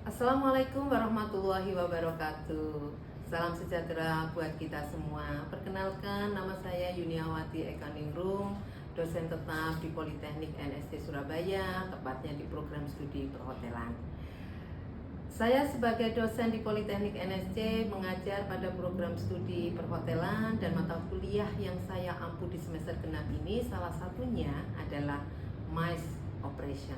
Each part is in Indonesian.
Assalamualaikum warahmatullahi wabarakatuh. Salam sejahtera buat kita semua. Perkenalkan, nama saya Yuniawati Ekaningrum, dosen tetap di Politeknik NST Surabaya, tepatnya di program studi perhotelan. Saya sebagai dosen di Politeknik NSC mengajar pada program studi perhotelan, dan mata kuliah yang saya ampu di semester genap ini salah satunya adalah MICE Operation,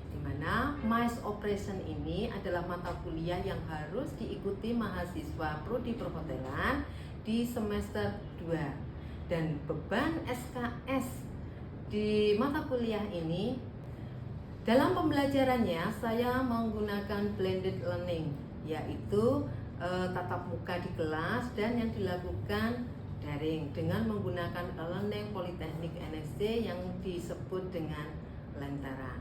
di mana MICE Operation ini adalah mata kuliah yang harus diikuti mahasiswa prodi perhotelan di semester 2. Dan beban SKS di mata kuliah ini, dalam pembelajarannya saya menggunakan blended learning, yaitu tatap muka di kelas dan yang dilakukan daring dengan menggunakan learning Politeknik NSC yang disebut dengan Lentera.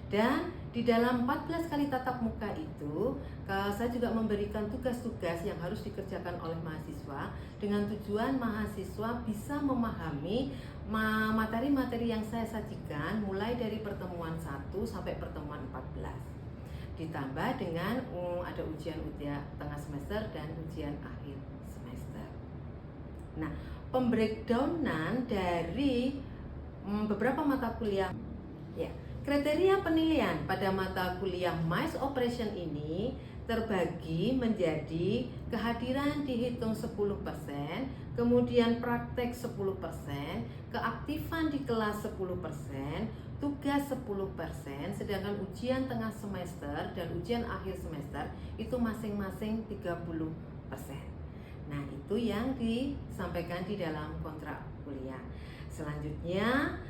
Dan di dalam 14 kali tatap muka itu, saya juga memberikan tugas-tugas yang harus dikerjakan oleh mahasiswa dengan tujuan mahasiswa bisa memahami materi-materi yang saya sajikan mulai dari pertemuan 1 sampai pertemuan 14. Ditambah dengan ada ujian tengah semester dan ujian akhir semester. Nah, pembreakdownan dari beberapa mata kuliah, ya. Kriteria penilaian pada mata kuliah MICE Operation ini terbagi menjadi kehadiran dihitung 10%, kemudian praktek 10%, keaktifan di kelas 10%, tugas 10%, sedangkan ujian tengah semester dan ujian akhir semester itu masing-masing 30%. Nah, itu yang disampaikan di dalam kontrak kuliah. Selanjutnya,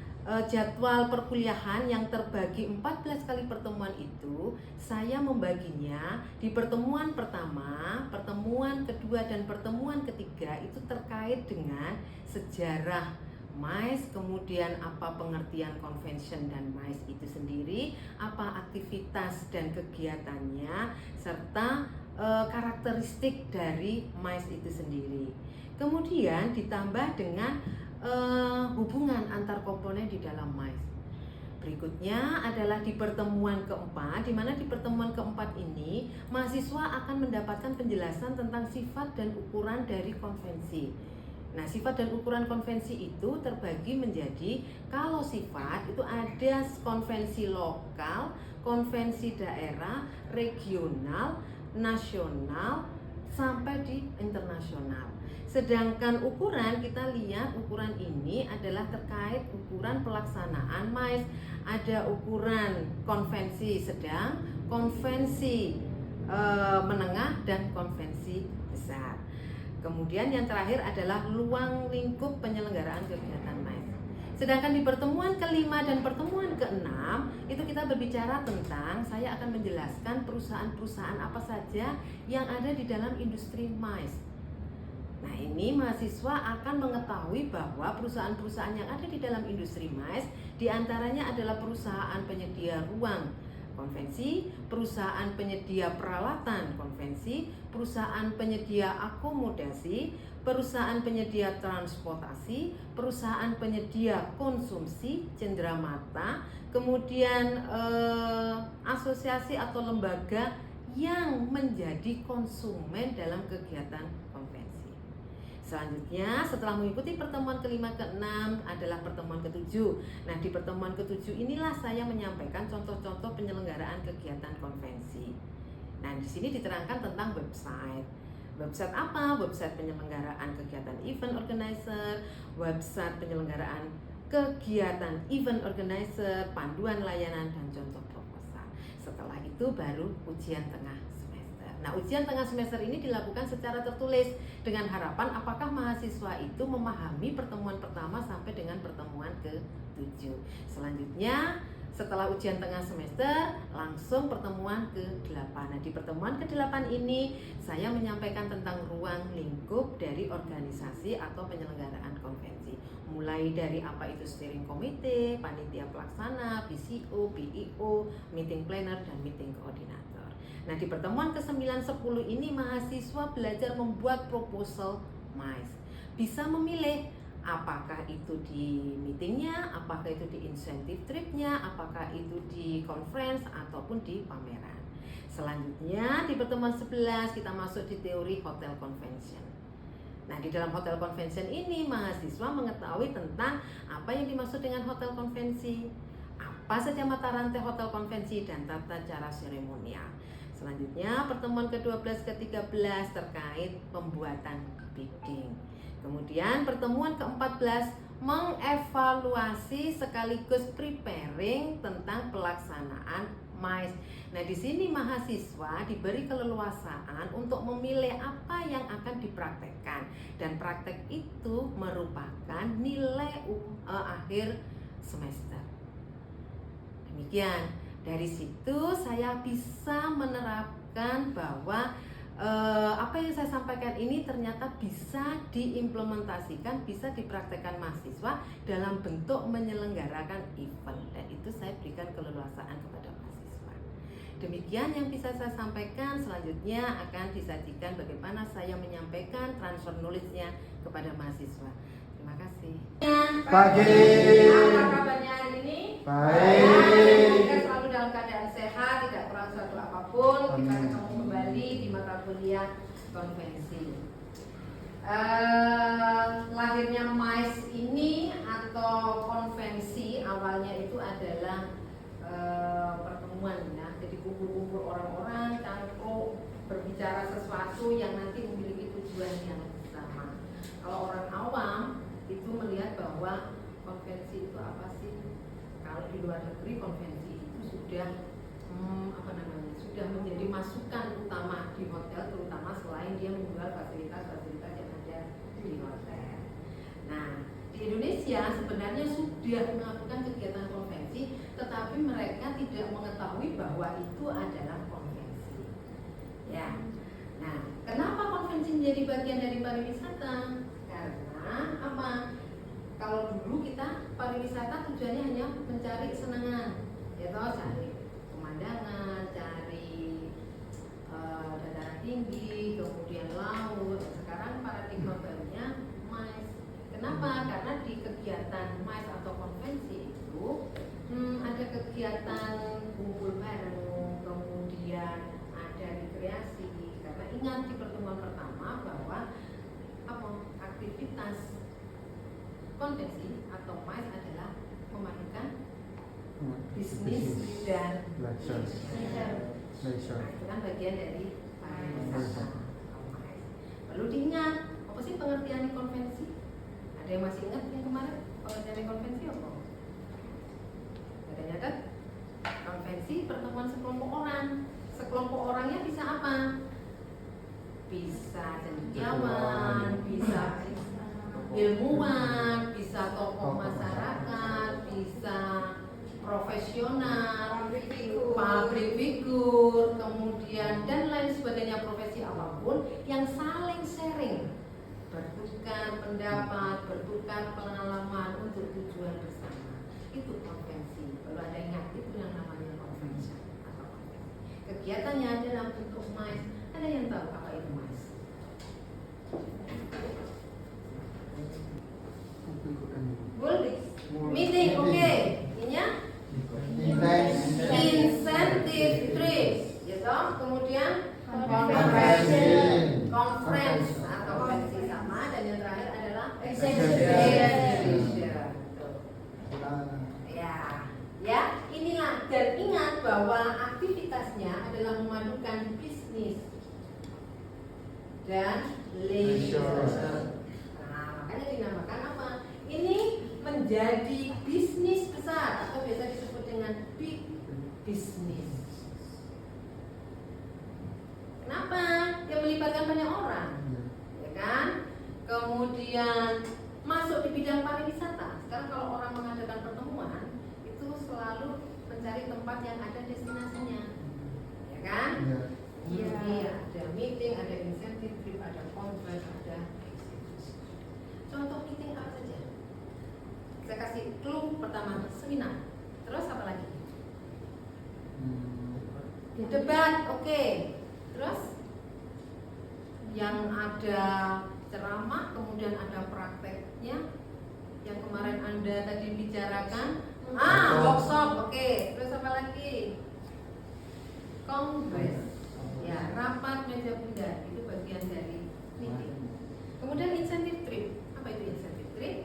jadwal perkuliahan yang terbagi 14 kali pertemuan itu saya membaginya di pertemuan pertama, pertemuan kedua, dan pertemuan ketiga itu terkait dengan sejarah MICE, kemudian apa pengertian convention dan MICE itu sendiri, apa aktivitas dan kegiatannya, serta karakteristik dari MICE itu sendiri. Kemudian ditambah dengan hubungan antar komponen di dalam MICE. Berikutnya adalah di pertemuan keempat, di mana di pertemuan keempat ini mahasiswa akan mendapatkan penjelasan tentang sifat dan ukuran dari konvensi. Nah, sifat dan ukuran konvensi itu terbagi menjadi, kalau sifat itu ada konvensi lokal, konvensi daerah, regional, nasional, sampai di internasional. Sedangkan ukuran, kita lihat ukuran ini adalah terkait ukuran pelaksanaan MICE. Ada ukuran konvensi sedang, konvensi menengah, dan konvensi besar. Kemudian yang terakhir adalah ruang lingkup penyelenggaraan kegiatan MICE. Sedangkan di pertemuan kelima dan pertemuan keenam itu kita berbicara tentang, saya akan menjelaskan perusahaan-perusahaan apa saja yang ada di dalam industri MICE. Nah, ini mahasiswa akan mengetahui bahwa perusahaan-perusahaan yang ada di dalam industri MICE diantaranya adalah perusahaan penyedia ruang konvensi, perusahaan penyedia peralatan konvensi, perusahaan penyedia akomodasi, perusahaan penyedia transportasi, perusahaan penyedia konsumsi cenderamata, kemudian asosiasi atau lembaga yang menjadi konsumen dalam kegiatan konvensi. Selanjutnya, setelah mengikuti pertemuan kelima keenam adalah pertemuan ketujuh. Nah, di pertemuan ketujuh inilah saya menyampaikan contoh-contoh penyelenggaraan kegiatan konvensi. Nah, di sini diterangkan tentang website. Website apa? Website penyelenggaraan kegiatan event organizer, website penyelenggaraan kegiatan event organizer, panduan layanan, dan contoh proposal. Setelah itu baru ujian tengah semester. Nah, ujian tengah semester ini dilakukan secara tertulis dengan harapan apakah mahasiswa itu memahami pertemuan pertama sampai dengan pertemuan ke-7. Selanjutnya, setelah ujian tengah semester, langsung pertemuan ke-8. Nah, di pertemuan ke-8 ini saya menyampaikan tentang ruang lingkup dari organisasi atau penyelenggaraan konvensi. Mulai dari apa itu steering committee, panitia pelaksana, PCO, PIO, meeting planner, dan meeting koordinator. Nah, di pertemuan ke-9, 10 ini mahasiswa belajar membuat proposal MICE. Bisa memilih apakah itu di meetingnya, apakah itu di incentive tripnya, apakah itu di conference ataupun di pameran. Selanjutnya di pertemuan 11 kita masuk di teori hotel convention. Nah, di dalam hotel convention ini mahasiswa mengetahui tentang apa yang dimaksud dengan hotel konvensi, apa saja mata rantai hotel konvensi dan tata cara seremonial. Selanjutnya pertemuan ke-12 ke-13 terkait pembuatan bidding. Kemudian pertemuan ke-14 mengevaluasi sekaligus preparing tentang pelaksanaan MICE. Nah, di sini mahasiswa diberi keleluasaan untuk memilih apa yang akan dipraktekkan, dan praktek itu merupakan nilai akhir semester. Demikian, dari situ saya bisa menerapkan bahwa apa yang saya sampaikan ini ternyata bisa diimplementasikan, bisa dipraktekkan mahasiswa dalam bentuk menyelenggarakan event, dan itu saya berikan keleluasaan kepada mahasiswa. Demikian yang bisa saya sampaikan. Selanjutnya akan disajikan bagaimana saya menyampaikan transfer knowledge-nya kepada mahasiswa. Terima kasih. Pagi. Apa kabarnya hari ini? Baik. Kita selalu dalam keadaan sehat, tidak kurang suatu apapun. Kita ketemu kembali di mata kuliah konvensi. Lahirnya MICE ini atau konvensi awalnya itu adalah pertemuan, ya. Jadi kumpul-kumpul orang-orang, cangkruk, berbicara sesuatu yang nanti memiliki tujuan yang sama. Kalau orang awam itu melihat bahwa konvensi itu apa sih? Kalau di luar negeri konvensi itu sudah sudah menjadi masukan utama di hotel, terutama selain dia menjual fasilitas-fasilitas yang ada di hotel. Nah, di Indonesia sebenarnya sudah melakukan kegiatan konvensi, tetapi mereka tidak mengetahui bahwa itu adalah konvensi. Ya. Nah, kenapa konvensi menjadi bagian dari pariwisata? Karena apa? Kalau dulu kita pariwisata tujuannya hanya mencari kesenangan, ya toh, cari pemandangan, cari dataran tinggi, kemudian laut. Sekarang paradigma barunya MICE. Kenapa? Karena di kegiatan MICE atau konvensi itu ada kegiatan kumpul bareng, kemudian ada rekreasi. Karena ingat di pertemuan pertama bahwa aktivitas konvensi atau MICE adalah memadukan bisnis dan leisure. Nah, itu kan bagian dari pariwisata. Perlu diingat, apa sih pengertian konvensi? Ada yang masih ingat yang kemarin pengertian konvensi apa? Ada nyatet? Konvensi pertemuan sekelompok orang. Sekelompok orangnya bisa apa? Bisa cendekiawan, bisa ilmuwan, bisa tokoh masyarakat, bisa profesional, pabrik figur, kemudian dan lain sebagainya, profesi apapun yang saling sharing, bertukar pendapat, bertukar pengalaman untuk tujuan bersama. Itu konvensi. Kalau ada ingat, itu yang namanya konvensi atau konvensi. Kegiatannya dalam bentuk MICE. Ada yang tahu apa itu MICE? Meeting, oke. Ininya incentive trees, ya toh. Kemudian conference atau konvensi sama, dan yang terakhir adalah exhibition. Ya, inilah, dan ingat bahwa aktivitasnya adalah memadukan bisnis dan leisure. Nah, makanya dinamakan apa? Ini menjadi bisnis besar atau biasa disebut dengan big business. Kenapa? Yang melibatkan banyak orang, ya kan? Kemudian masuk di bidang pariwisata. Sekarang kalau orang mengadakan pertemuan itu selalu mencari tempat yang ada destinasinya, ya kan? Jadi ada meeting, ada insentif trip, ada conference, ada exhibition. Contoh meeting apa saja? Saya kasih clue pertama, seminar. Terus apa lagi? Debat, oke. Terus yang ada ceramah, kemudian ada prakteknya. Yang kemarin Anda tadi bicarakan, workshop, oke. Terus apa lagi? Kongres. meja bundar, itu bagian dari meeting. Kemudian incentive trip, apa itu incentive trip?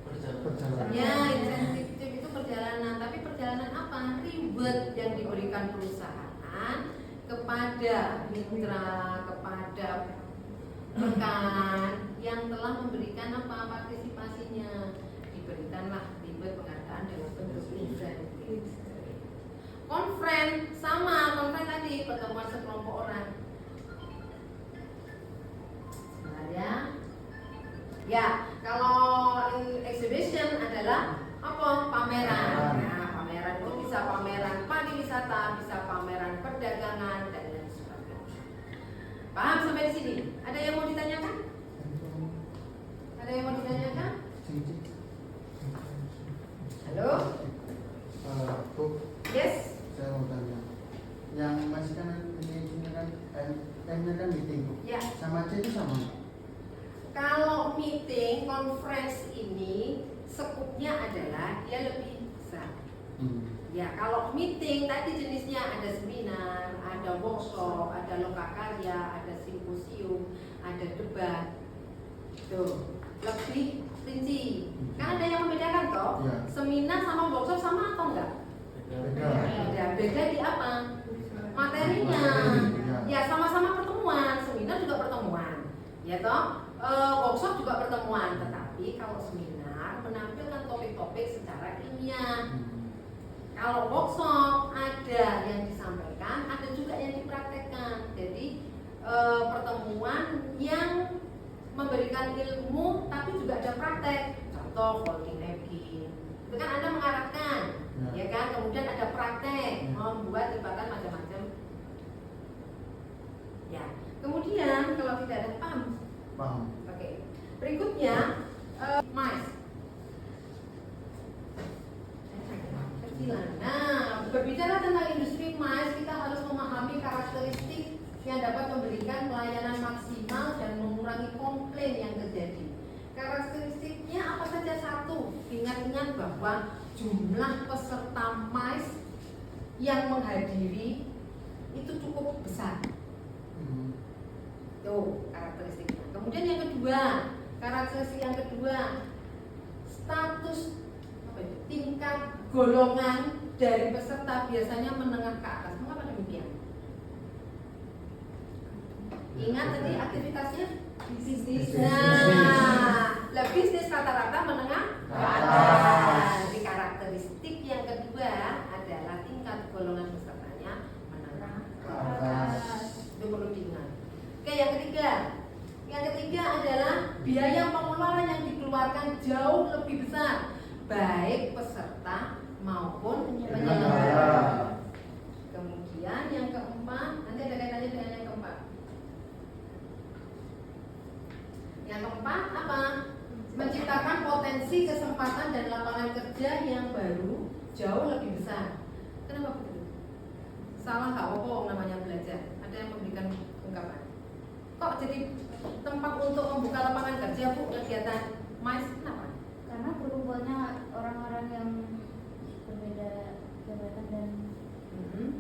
Perjalanan. Ya, incentive trip itu perjalanan, tapi perjalanan apa? Reward yang diberikan perusahaan kepada mitra, kepada rekan yang telah memberikan apa partisipasinya, diberikanlah reward penghargaan dalam bentuk insentif. Conference sama, conference tadi pertemuan sekelompok orang. Sebenarnya, ya kalau exhibition adalah apa? Pameran. Nah, pameran itu bisa pameran pariwisata, bisa pameran perdagangan dan lain sebagainya. Paham sampai di sini? Ada yang mau ditanyakan? Ada yang mau ditanyakan? Halo? Bu, Yes? saya mau tanya. Yang masih kan ini kan M-nya kan meeting, Bu. Ya. Sama C itu sama? Kalau meeting, conference ini skupnya adalah dia lebih besar. Ya, kalau meeting tadi jenisnya ada seminar, ada workshop, ada lokakarya, ada simposium, ada debat. Tuh, lebih rinci. Kan ada yang membedakan toh? Ya. Seminar sama workshop sama atau enggak? Beda. Beda di apa? Materinya. Ya, sama-sama pertemuan. Seminar juga pertemuan. Ya toh? Workshop juga pertemuan. Tetapi kalau seminar menampilkan topik-topik secara ilmiah. Kalau workshop ada yang disampaikan, ada juga yang dipraktekkan. Jadi pertemuan yang memberikan ilmu tapi juga ada praktek. Contoh folding napkin. Itu kan Anda mengarahkan, ya kan? Kemudian ada praktek, membuat jebakan macam-macam. Ya. Kemudian kalau tidak ada paham. Oke. Berikutnya mais. Nah, berbicara tentang industri mais, kita harus memahami karakteristik yang dapat memberikan pelayanan maksimal dan mengurangi komplain yang terjadi. Karakteristiknya apa saja? Satu, ingat-ingat bahwa jumlah peserta mais yang menghadiri itu cukup besar. Tuh karakteristiknya. Kemudian yang kedua, karakteristik yang kedua, status tingkat golongan dari peserta biasanya menengah ke atas. Mengapa demikian? Ingat tadi aktivitasnya bisnis. Nah, bisnis rata-rata menengah ke atas. Jadi karakteristik yang kedua adalah tingkat golongan pesertanya menengah ke atas. Itu perlu diingat. Oke, yang ketiga. Yang ketiga adalah biaya pengeluaran yang dikeluarkan jauh lebih besar, baik peserta maupun penyelenggara. Kemudian yang keempat, nanti ada kaitannya dengan yang keempat. Yang keempat apa? Menciptakan potensi kesempatan dan lapangan kerja yang baru jauh lebih besar. Kenapa begitu? Salah nggak apa-apa namanya belajar. Ada yang memberikan ungkapan. Kok jadi tempat untuk membuka lapangan kerja, Bu, kegiatan mais? Kenapa? Karena berkumpulnya orang-orang yang berbeda jabatan dan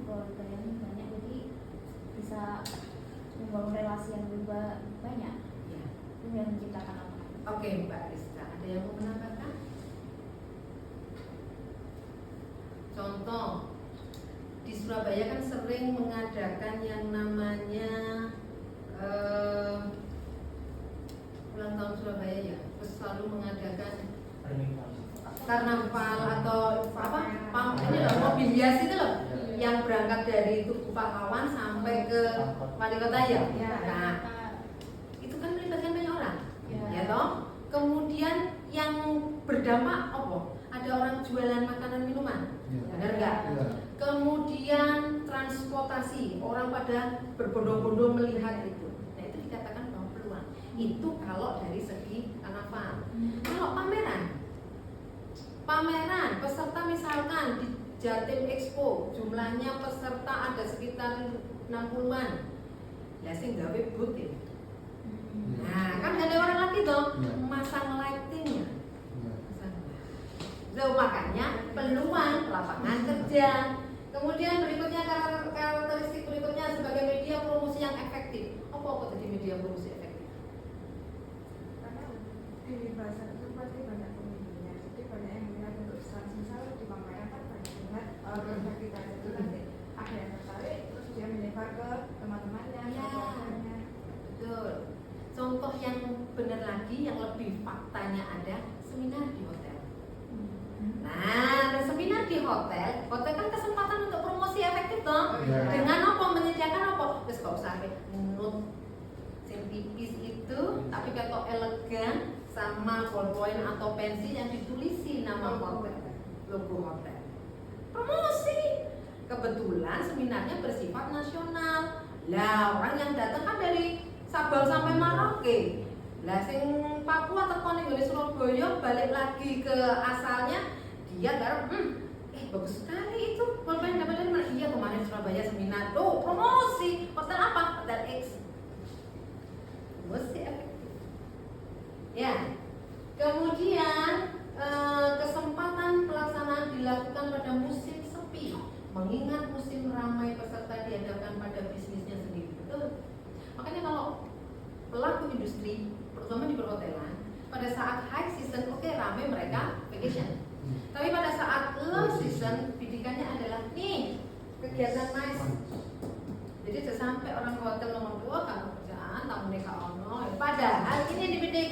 keluarga yang banyak, jadi bisa membangun relasi yang lebih banyak. Ya. Itu yang menciptakan lapangan. Oke, Mbak Rizka, ada yang mau menambahkan? Contoh, di Surabaya kan sering mengadakan yang namanya ulang tahun Surabaya ya, terus selalu mengadakan karnaval atau apa? Ini loh, mobil hias itu loh, yang berangkat dari Tugu Pahlawan sampai ke Wali Kota ya. Nah, itu kan melibatkan banyak orang, ya toh. Kemudian yang berdampak apa? Ada orang jualan makanan minuman, benar nggak? Kemudian transportasi, orang pada berbondong-bondong melihat itu. Nah, itu dikatakan bahwa peluang. Itu kalau dari segi karnaval. Kalau pameran peserta misalkan di Jatim Expo, jumlahnya peserta ada sekitar 60-an. Ya sih gawe booth ya. Nah, kan gak ada orang lagi toh masang lightingnya. So, makanya peluang lapangan kerja. Kemudian berikutnya karakteristik berikutnya sebagai media promosi yang efektif. kok jadi media promosi efektif? Karena di bahasa itu pasti banyak pemilihannya, jadi banyak yang melihat untuk instansi, misal di Pampayan kan banyak banget produk kita itu nanti ada yang tertarik terus dia menyebar ke teman-temannya, Ya. ke keluarganya. Betul. Contoh yang benar lagi, yang lebih faktanya ada seminar di hotel. Nah, ada seminar di hotel kan kesempatan untuk promosi efektif dong. Ya. Dengan apa? Menyediakan apa? Terus gak usah menurut sing tipis itu, tapi ketok elegan sama ballpoint atau pensil yang ditulisi nama hotel, logo hotel. Promosi. Kebetulan seminarnya bersifat nasional. Lah, orang yang datang kan dari Sabang sampai Merauke. Lah sing Papua tekon ning Surabaya balik lagi ke asalnya, dia garap bagus sekali itu. Pulpen dapat dari mana? Iya, kemarin Surabaya seminar. Tuh, promosi. Hotel apa? Hotel X. Promosi efektif. Ya. Kemudian kesempatan pelaksanaan dilakukan pada musim sepi, mengingat musim ramai peserta dihadapkan pada bisnisnya sendiri. Betul. Makanya kalau pelaku industri, terutama di perhotelan, pada saat high season oke, ramai mereka vacation. Tapi pada saat low season, bidikannya adalah nih kegiatan nice. Jadi sampai orang ke hotel ngomong dua kalau kerjaan tamu nikah ono. Padahal ini yang dibidik.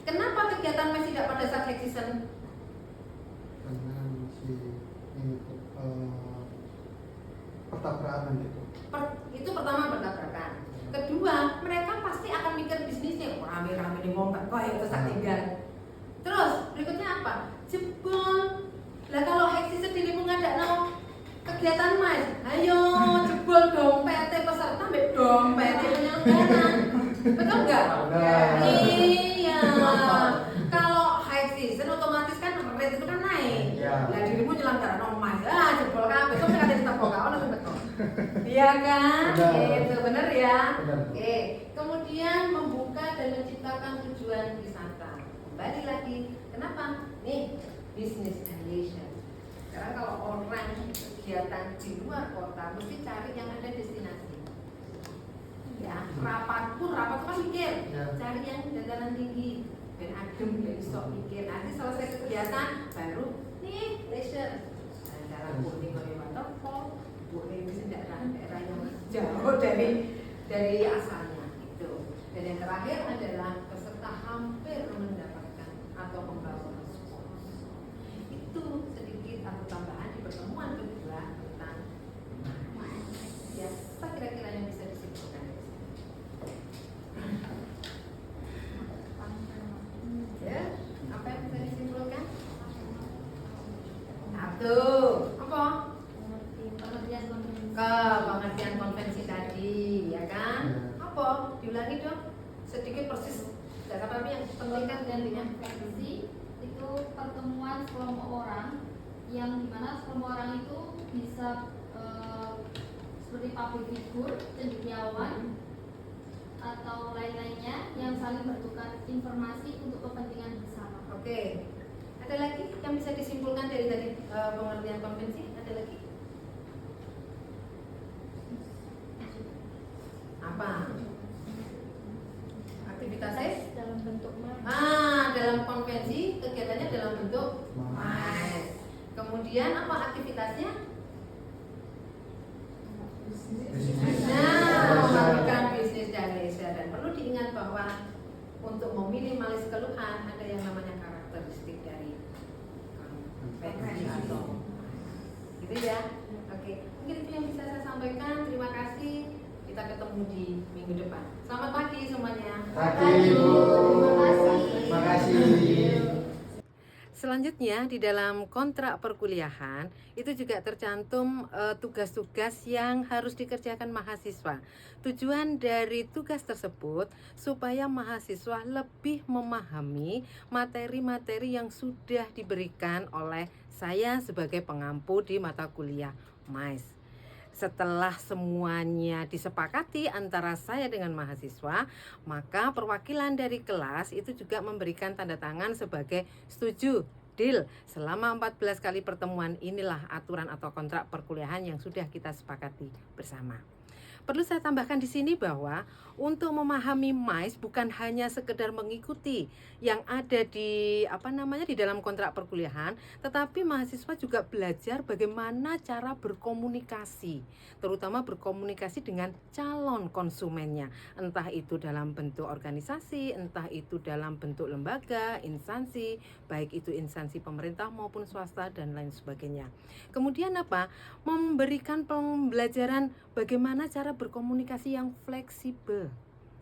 Kenapa kegiatan nice tidak pada saat high season? Karena masih ini pertabrakan gitu. Itu pertama bertabrakan. Kedua, mereka pasti akan mikir bisnisnya rame-rame di ngomong kok itu tak tinggal. Terus berikutnya apa? Jebol. Lah kalau high season dirimu ngadakno kegiatan mas, ayo jebol dompet peserta mbek dompet penyelenggara. Betul enggak? Iya. Kalau high season otomatis kan rate itu kan naik. Lah dirimu nyelenggara mas, jebol kabeh kok nek ada teko kawan langsung teko. Iya kan? Itu benar ya. Oke. Kemudian membuka dan menciptakan tujuan wisata. Kembali lagi, kenapa? Nih, business and leisure. Sekarang kalau orang kegiatan di luar kota mesti cari yang ada destinasi. Ya, rapat kan mikir, cari yang dataran tinggi dan adem dan bisa mikir. Nanti selesai kegiatan baru nih leisure. Dalam kuning oleh waterfall, boleh di daerah yang jauh dari asalnya itu. Dan yang terakhir adalah peserta hampir mendapatkan atau membawa sponsor. Itu sedikit atau tambahan di pertemuan kedua tentang ya, apa kira-kira yang bisa disimpulkan dari sini? Ya, apa yang bisa disimpulkan? Satu, apa? Pengertian konvensi tadi, ya kan? Apa? Diulangi dong, sedikit persis. Tapi yang penting kan gantinya. Konvensi itu pertemuan sekelompok orang yang dimana sekelompok orang itu bisa seperti public figure, cendekiawan atau lain-lainnya yang saling bertukar informasi untuk kepentingan bersama. Oke. Ada lagi yang bisa disimpulkan dari tadi pengertian konvensi? Ada lagi? Apa? Aktivitasnya? Dalam bentuk Dalam konvensi kegiatannya dalam bentuk MICE. Kemudian apa aktivitasnya? Melakukan bisnis dan leisure. Dan perlu diingat bahwa untuk meminimalis keluhan ada yang namanya karakteristik dari konvensi atau gitu ya. Oke, mungkin itu yang bisa saya sampaikan. Terima kasih. Kita ketemu di minggu depan. Selamat pagi semuanya. Pagi, Bu. Terima kasih. Selanjutnya di dalam kontrak perkuliahan itu juga tercantum tugas-tugas yang harus dikerjakan mahasiswa. Tujuan dari tugas tersebut supaya mahasiswa lebih memahami materi-materi yang sudah diberikan oleh saya sebagai pengampu di mata kuliah MICE. Setelah semuanya disepakati antara saya dengan mahasiswa, maka perwakilan dari kelas itu juga memberikan tanda tangan sebagai setuju, deal. Selama 14 kali pertemuan inilah aturan atau kontrak perkuliahan yang sudah kita sepakati bersama. Perlu saya tambahkan di sini bahwa untuk memahami MICE bukan hanya sekedar mengikuti yang ada di di dalam kontrak perkuliahan, tetapi mahasiswa juga belajar bagaimana cara berkomunikasi, terutama berkomunikasi dengan calon konsumennya, entah itu dalam bentuk organisasi, entah itu dalam bentuk lembaga, instansi, baik itu instansi pemerintah maupun swasta dan lain sebagainya. Kemudian memberikan pembelajaran bagaimana cara berkomunikasi yang fleksibel,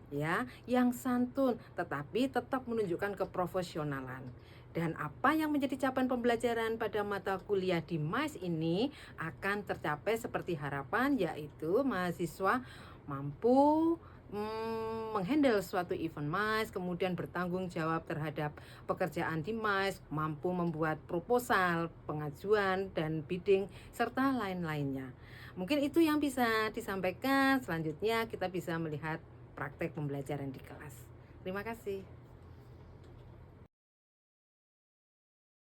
ya, yang santun, tetapi tetap menunjukkan keprofesionalan. Dan apa yang menjadi capaian pembelajaran pada mata kuliah di MICE ini akan tercapai seperti harapan, yaitu mahasiswa mampu menghandle suatu event MICE, kemudian bertanggung jawab terhadap pekerjaan di MICE, mampu membuat proposal, pengajuan, dan bidding, serta lain-lainnya. Mungkin itu yang bisa disampaikan. Selanjutnya kita bisa melihat praktek pembelajaran di kelas. Terima kasih.